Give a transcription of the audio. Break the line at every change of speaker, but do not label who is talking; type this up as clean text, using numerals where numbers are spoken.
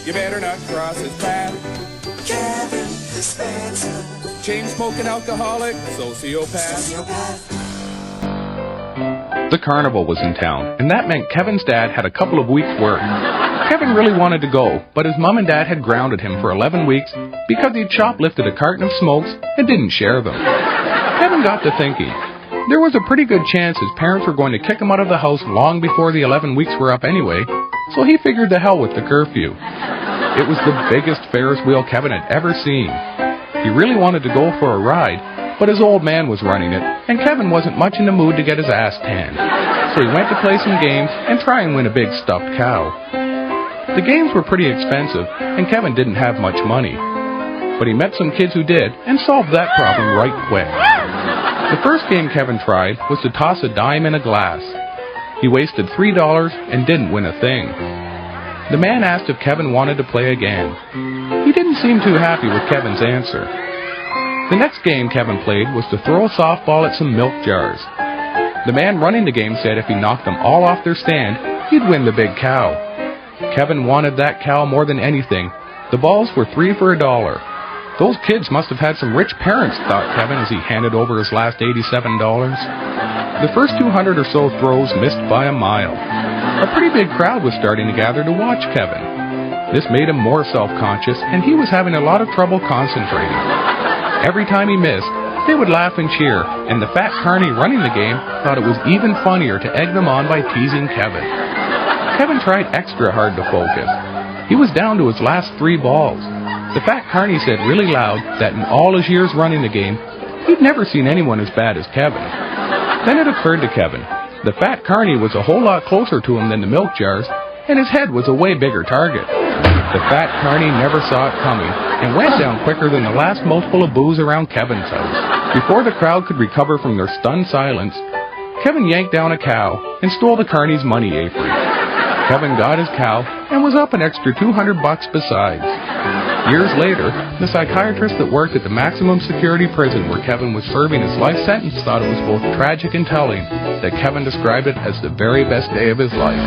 You better not cross his path.
Kevin Spencer.
Chain-smoking alcoholic, sociopath.
The carnival was in town, and that meant Kevin's dad had a couple of weeks' work. Kevin really wanted to go, but his mom and dad had grounded him for 11 weeks because he'd shoplifted a carton of smokes and didn't share them. Kevin got to thinking. There was a pretty good chance his parents were going to kick him out of the house long before the 11 weeks were up anyway, so he figured the hell with the curfew. It was the biggest Ferris wheel Kevin had ever seen. He really wanted to go for a ride, but his old man was running it, and Kevin wasn't much in the mood to get his ass tanned. So he went to play some games and try and win a big stuffed cow. The games were pretty expensive, and Kevin didn't have much money. But he met some kids who did, and solved that problem right quick. The first game Kevin tried was to toss a dime in a glass. He wasted $3 and didn't win a thing. The man asked if Kevin wanted to play again. He didn't seem too happy with Kevin's answer. The next game Kevin played was to throw a softball at some milk jars. The man running the game said if he knocked them all off their stand, he'd win the big cow. Kevin wanted that cow more than anything. The balls were 3 for $1. Those kids must have had some rich parents, thought Kevin as he handed over his last $87. The first 200 or so throws missed by a mile. A pretty big crowd was starting to gather to watch Kevin. This made him more self-conscious, and he was having a lot of trouble concentrating. Every time he missed, they would laugh and cheer, and the fat carny running the game thought it was even funnier to egg them on by teasing Kevin. Kevin tried extra hard to focus. He was down to his last 3 balls. The fat carny said really loud that in all his years running the game, he'd never seen anyone as bad as Kevin. Then it occurred to Kevin. The fat carny was a whole lot closer to him than the milk jars, and his head was a way bigger target. The fat carny never saw it coming, and went down quicker than the last mouthful of booze around Kevin's house. Before the crowd could recover from their stunned silence, Kevin yanked down a cow and stole the carny's money apron. Kevin got his cow and was up an extra $200 besides. Years later, the psychiatrist that worked at the maximum security prison where Kevin was serving his life sentence thought it was both tragic and telling that Kevin described it as the very best day of his life.